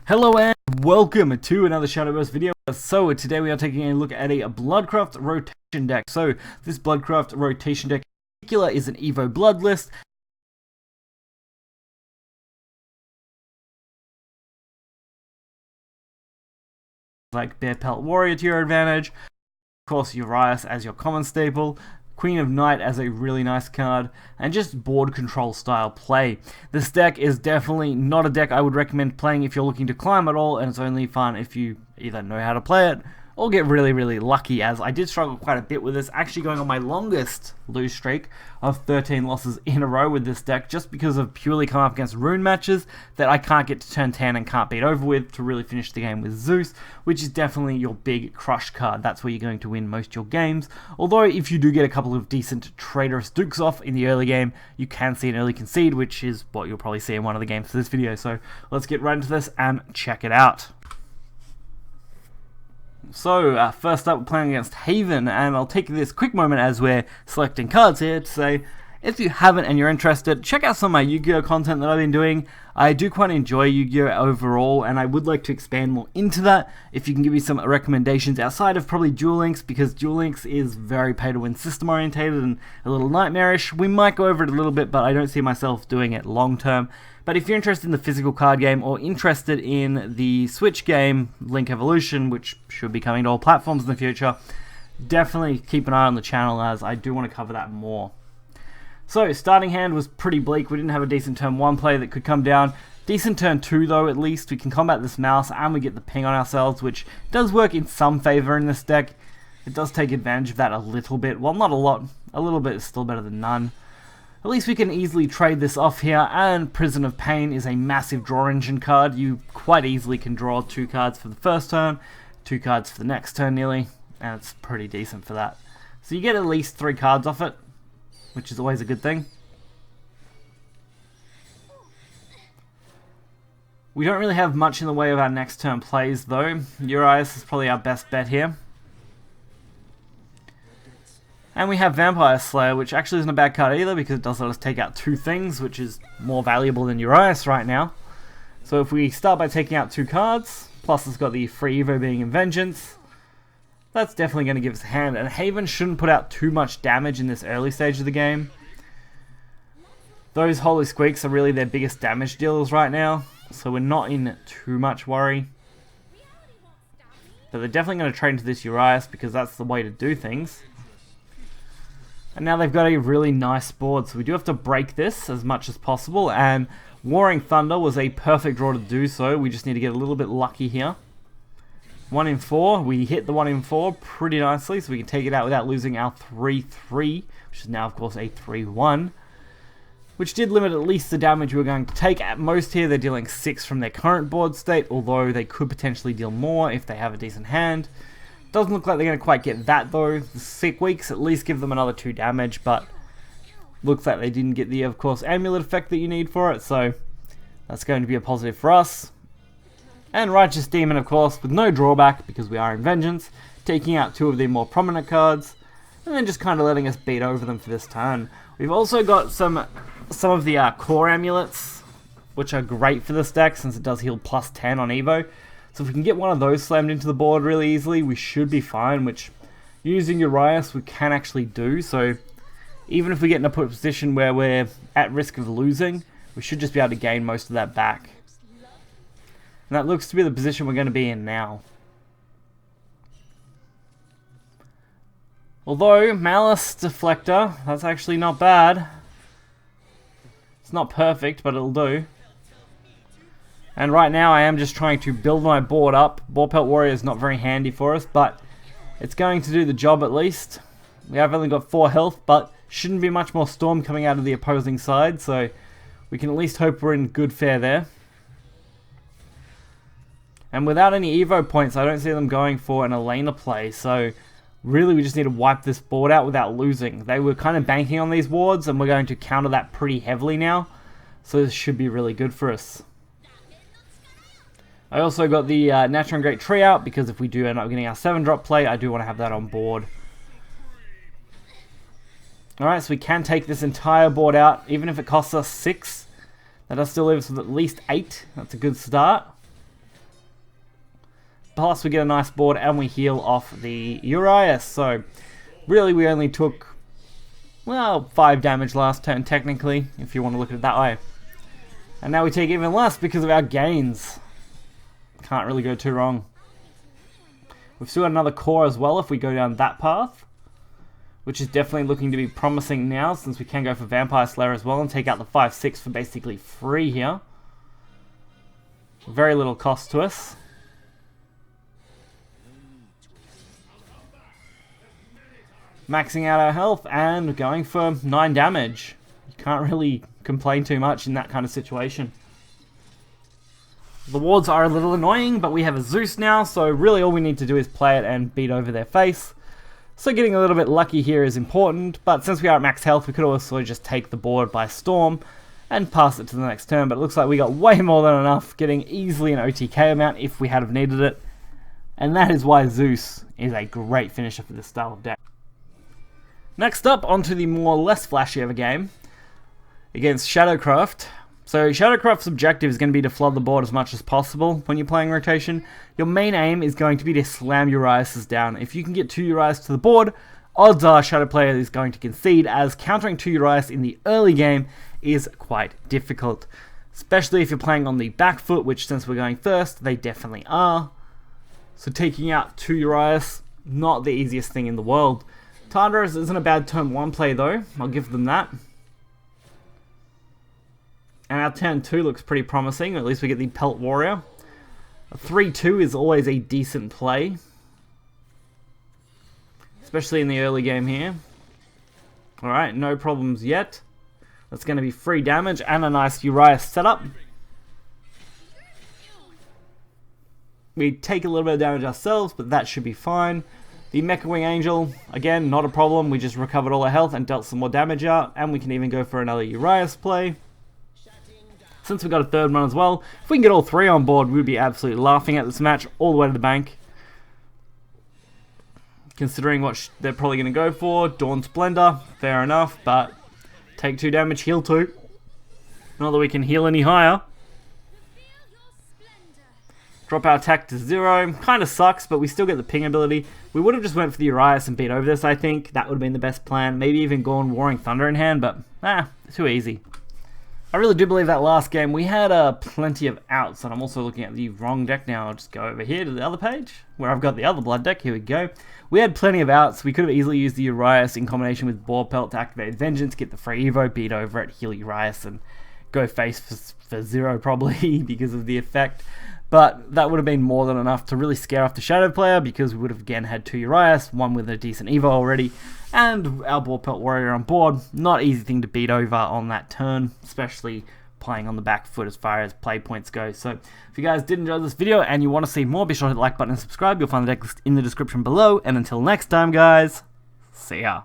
Hello and welcome to another Shadowverse video. So today we are taking a look at a BloodCraft rotation deck. So this BloodCraft rotation deck in particular is an Evo Blood list. Like Bear Pelt Warrior to your advantage, of course Urias as your common staple, Queen of Night as a really nice card, and just board control style play. This deck is definitely not a deck I would recommend playing if you're looking to climb at all, and it's only fun if you either know how to play it or get really lucky, as I did struggle quite a bit with this, actually going on my longest lose streak of 13 losses in a row with this deck, just because of purely coming up against rune matches that I can't get to turn 10 and can't beat over with to really finish the game with Zeus, which is definitely your big crush card. That's where you're going to win most of your games, although if you do get a couple of decent traitorous dukes off in the early game, you can see an early concede, which is what you'll probably see in one of the games for this video. So let's get right into this and check it out. So, first up we're playing against Haven, and I'll take this quick moment as we're selecting cards here to say, if you haven't and you're interested, check out some of my Yu-Gi-Oh content that I've been doing. I do quite enjoy Yu-Gi-Oh overall, and I would like to expand more into that. If you can give me some recommendations outside of probably Duel Links, because Duel Links is very pay-to-win system orientated and a little nightmarish. We might go over it a little bit, but I don't see myself doing it long term. But if you're interested in the physical card game or interested in the Switch game, Link Evolution, which should be coming to all platforms in the future, definitely keep an eye on the channel, as I do want to cover that more. So, starting hand was pretty bleak. We didn't have a decent turn 1 play that could come down. Decent turn 2 though, at least. We can combat this mouse and we get the ping on ourselves, which does work in some favor in this deck. It does take advantage of that a little bit. Well, not a lot. A little bit is still better than none. At least we can easily trade this off here, and Prison of Pain is a massive draw engine card. You quite easily can draw 2 cards for the first turn, 2 cards for the next turn nearly, and it's pretty decent for that. So you get at least 3 cards off it, which is always a good thing. We don't really have much in the way of our next turn plays though. Urias is probably our best bet here. And we have Vampire Slayer, which actually isn't a bad card either, because it does let us take out 2 things, which is more valuable than Urias right now. So if we start by taking out 2 cards, plus it's got the free Evo being in Vengeance, that's definitely going to give us a hand. And Haven shouldn't put out too much damage in this early stage of the game. Those Holy Squeaks are really their biggest damage dealers right now, so we're not in too much worry. But they're definitely going to trade into this Urias, because that's the way to do things. And now they've got a really nice board, so we do have to break this as much as possible, and Warring Thunder was a perfect draw to do so. We just need to get a little bit lucky here. 1 in 4, we hit the 1 in 4 pretty nicely, so we can take it out without losing our 3-3, which is now of course a 3-1, which did limit at least the damage we were going to take. At most here they're dealing 6 from their current board state, although they could potentially deal more if they have a decent hand. Doesn't look like they're going to quite get that though. The Sick Weeks at least give them another 2 damage, but looks like they didn't get the, of course, amulet effect that you need for it, so that's going to be a positive for us. And Righteous Demon, of course, with no drawback because we are in Vengeance, taking out 2 of the more prominent cards, and then just kind of letting us beat over them for this turn. We've also got some of the core amulets, which are great for this deck since it does heal plus 10 on Evo. So if we can get one of those slammed into the board really easily, we should be fine, which using Urias we can actually do. So even if we get in a position where we're at risk of losing, we should just be able to gain most of that back. And that looks to be the position we're going to be in now. Although, Malice Deflector, that's actually not bad. It's not perfect, but it'll do. And right now I am just trying to build my board up. Bear Pelt Warrior is not very handy for us, but it's going to do the job at least. We have only got 4 health, but shouldn't be much more storm coming out of the opposing side, so we can at least hope we're in good fare there. And without any Evo points, I don't see them going for an Elena play, so really we just need to wipe this board out without losing. They were kind of banking on these wards, and we're going to counter that pretty heavily now, so this should be really good for us. I also got the Natural and Great Tree out, because if we do end up getting our 7-drop play, I do want to have that on board. Alright, so we can take this entire board out, even if it costs us 6. That does still leave us with at least 8. That's a good start. plus we get a nice board and we heal off the Urias. So really we only took, well, 5 damage last turn technically, if you want to look at it that way. And now we take even less because of our gains. Can't really go too wrong. We've still got another core as well if we go down that path, which is definitely looking to be promising now, since we can go for Vampire Slayer as well and take out the 5/6 for basically free here. Very little cost to us. Maxing out our health and going for 9 damage. You can't really complain too much in that kind of situation. The wards are a little annoying, but we have a Zeus now, so really all we need to do is play it and beat over their face. So getting a little bit lucky here is important, but since we are at max health, we could also just take the board by storm and pass it to the next turn, but it looks like we got way more than enough, getting easily an OTK amount if we had have needed it. And that is why Zeus is a great finisher for this style of deck. Next up, onto the more less flashy of a game against Shadowverse. So Shadowverse's objective is going to be to flood the board as much as possible when you're playing rotation. Your main aim is going to be to slam Urias down. If you can get 2 Urias to the board, odds are Shadow player is going to concede, as countering 2 Urias in the early game is quite difficult. Especially if you're playing on the back foot, which since we're going first, they definitely are. So taking out 2 Urias, not the easiest thing in the world. Tartarus isn't a bad turn 1 play though, I'll give them that. And our turn 2 looks pretty promising, at least we get the Pelt Warrior. A 3/2 is always a decent play, especially in the early game here. Alright, no problems yet. That's going to be free damage and a nice Urias setup. We take a little bit of damage ourselves, but that should be fine. The Mecha Wing Angel, again, not a problem. We just recovered all our health and dealt some more damage out, and we can even go for another Urias play. Since we got a third one as well, if we can get all 3 on board, we'd be absolutely laughing at this match all the way to the bank. Considering what they're probably going to go for, Dawn Splendor, fair enough, but take 2 damage, heal 2. Not that we can heal any higher. Drop our attack to 0, kind of sucks, but we still get the ping ability. We would have just went for the Urias and beat over this, I think. That would have been the best plan. Maybe even gone Warring Thunder in hand, but too easy. I really do believe that last game we had plenty of outs, and I'm also looking at the wrong deck now. I'll just go over here to the other page where I've got the other blood deck. Here we go. We had plenty of outs. We could have easily used the Urias in combination with Boar Pelt to activate Vengeance, get the free Evo, beat over it, heal Urias, and go face for 0 probably because of the effect. But that would have been more than enough to really scare off the Shadow player, because we would have again had 2 Urias, one with a decent Evo already, and our Boar Pelt Warrior on board. Not easy thing to beat over on that turn, especially playing on the back foot as far as play points go. So if you guys did enjoy this video and you want to see more, be sure to hit the like button and subscribe. You'll find the deck list in the description below. And until next time, guys, see ya.